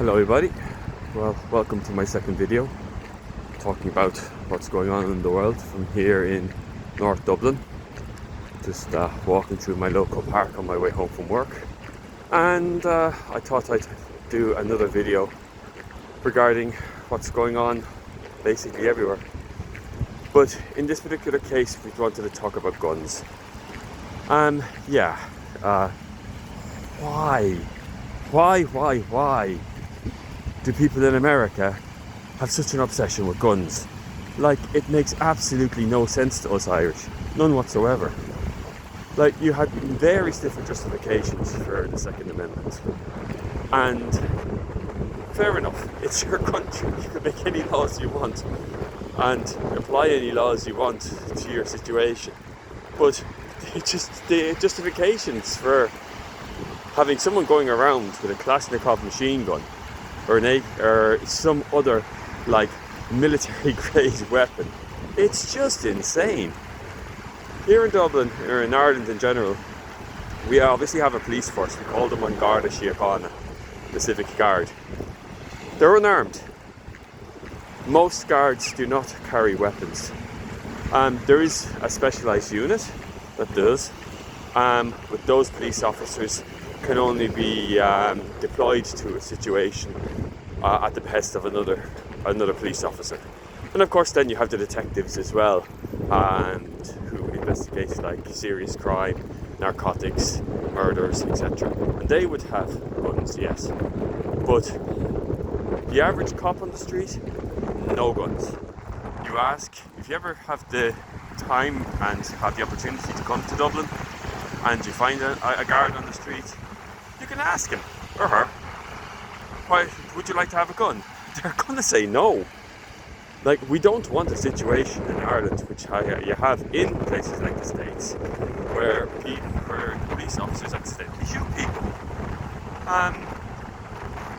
Hello everybody, well welcome to my second video talking about what's going on in the world from here in North Dublin. Just walking through my local park on my way home from work, and I thought I'd do another video regarding what's going on basically everywhere. But in this particular case we wanted to talk about guns. Why do people in America have such an obsession with guns? Like, it makes absolutely no sense to us Irish, none whatsoever. Like, you had various different justifications for the Second Amendment, and fair enough, it's your country, you can make any laws you want and apply any laws you want to your situation, but the justifications for having someone going around with a Kalashnikov machine gun or some other like military grade weapon, it's just insane. Here in Dublin, or in Ireland in general, we obviously have a police force. We call them an Garda Síochána, the Civic Guard. They're unarmed. Most guards do not carry weapons. There is a specialised unit that does, but those police officers can only be deployed to a situation at the behest of another police officer. And of course then you have the detectives as well, and who investigate like serious crime, narcotics, murders, etc. And they would have guns, yes. But the average cop on the street, no guns. You ask, if you ever have the time and have the opportunity to come to Dublin and you find a guard on the street, you can ask him or her, why would you like to have a gun? They're going to say no. Like, we don't want a situation in Ireland, which you have in places like the States, where police officers accidentally shoot people.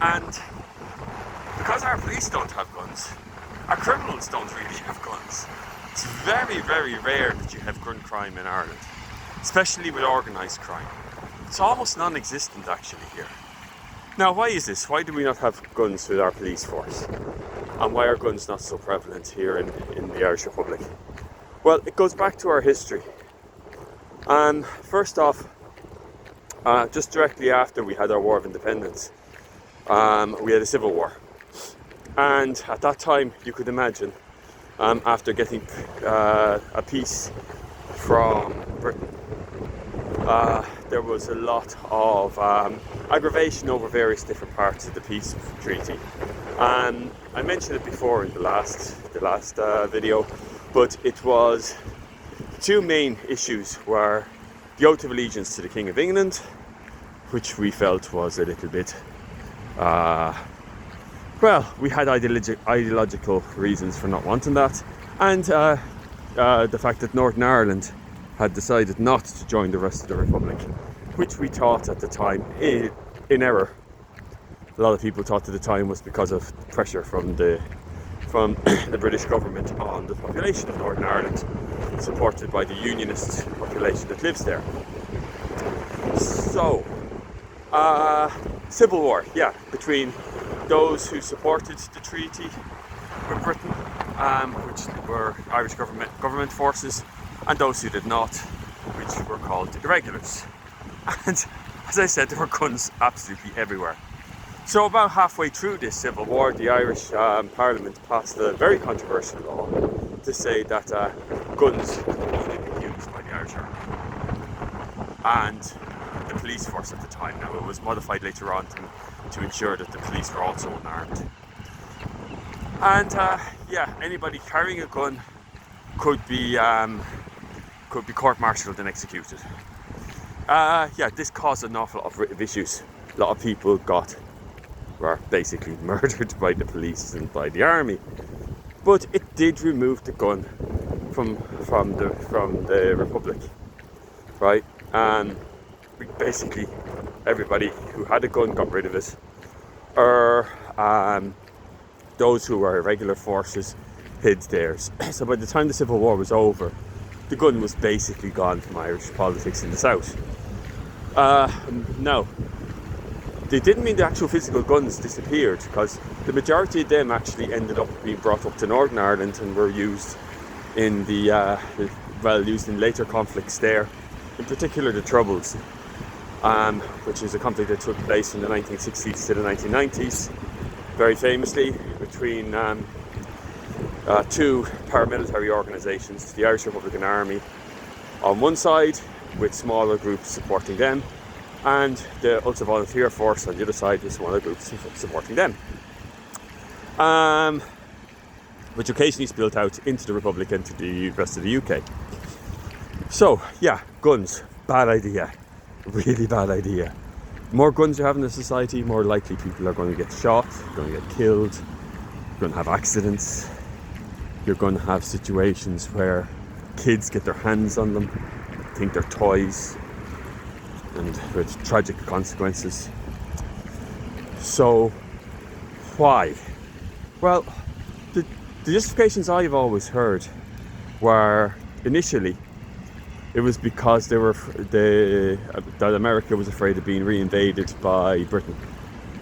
And because our police don't have guns, our criminals don't really have guns. It's very, very rare that you have gun crime in Ireland, especially with organised crime. It's almost non-existent actually here. Now, why is this? Why do we not have guns with our police force? And why are guns not so prevalent here in the Irish Republic? Well, it goes back to our history. First off, just directly after we had our War of Independence, we had a civil war. And at that time, you could imagine, after getting a peace from Britain, there was a lot of aggravation over various different parts of the peace treaty. I mentioned it before in the last video, but it was two main issues were the oath of allegiance to the King of England, which we felt was a little bit we had ideological reasons for not wanting that, and the fact that Northern Ireland had decided not to join the rest of the Republic, which we thought at the time, in error, a lot of people thought at the time was because of pressure from the British government on the population of Northern Ireland, supported by the unionist population that lives there. So, civil war, between those who supported the treaty with Britain, which were Irish government forces, and those who did not, which were called irregulars. And as I said, there were guns absolutely everywhere. So about halfway through this civil war, the Irish Parliament passed a very controversial law to say that guns could only be used by the Irish Army and the police force at the time. Now, it was modified later on to ensure that the police were also unarmed. And anybody carrying a gun could be court-martialed and executed. This caused an awful lot of issues. A lot of people were basically murdered by the police and by the army. But it did remove the gun from the Republic, right? Basically, everybody who had a gun got rid of it, or those who were irregular forces hid theirs. So by the time the Civil War was over, the gun was basically gone from Irish politics in the south. Now, they didn't mean the actual physical guns disappeared, because the majority of them actually ended up being brought up to Northern Ireland and were used in used in later conflicts there, in particular the Troubles, which is a conflict that took place from the 1960s to the 1990s, very famously between two paramilitary organisations, the Irish Republican Army on one side, with smaller groups supporting them, and the Ulster Volunteer Force on the other side, with smaller groups supporting them, which occasionally spilled out into the Republic and to the rest of the UK. So yeah, guns, bad idea, really bad idea. More guns you have in the society, more likely people are going to get shot, going to get killed, going to have accidents. You're going to have situations where kids get their hands on them, think they're toys, and with tragic consequences. So why? Well, the justifications I've always heard were, initially, it was because that America was afraid of being reinvaded by Britain,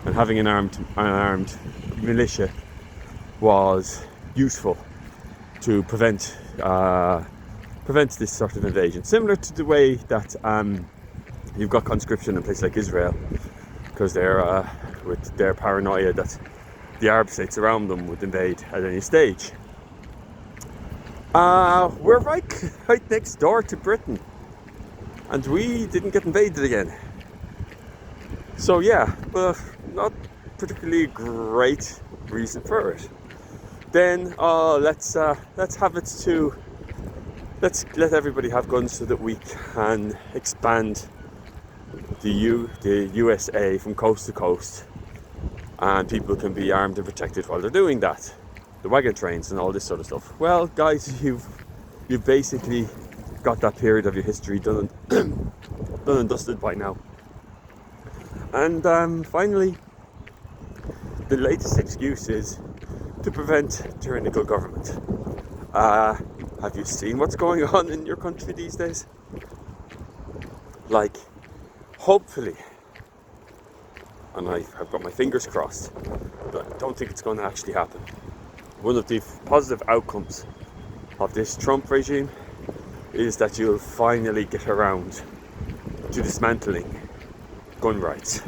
and having an armed militia was useful to prevent this sort of invasion. Similar to the way that you've got conscription in places like Israel, because they're with their paranoia that the Arab states around them would invade at any stage. We're right next door to Britain, and we didn't get invaded again. So yeah, but not particularly great reason for it. Then let's let everybody have guns so that we can expand the USA from coast to coast, and people can be armed and protected while they're doing that. The wagon trains and all this sort of stuff. Well, guys, you've basically got that period of your history done and dusted by now. And finally, the latest excuse is to prevent tyrannical government. Have you seen what's going on in your country these days? Like, hopefully, and I've got my fingers crossed, but I don't think it's going to actually happen. One of the positive outcomes of this Trump regime is that you'll finally get around to dismantling gun rights.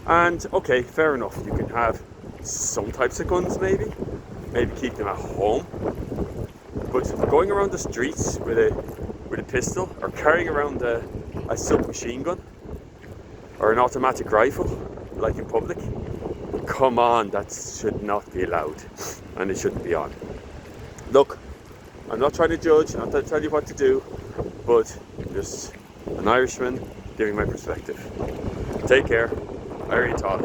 And okay, fair enough, you can have some types of guns, maybe keep them at home, but going around the streets with a pistol, or carrying around a submachine gun or an automatic rifle, like in public, come on, that should not be allowed, and it shouldn't be on. Look, I'm not trying to judge, I'm not trying to tell you what to do, but just an Irishman giving my perspective. Take care, Irene Todd.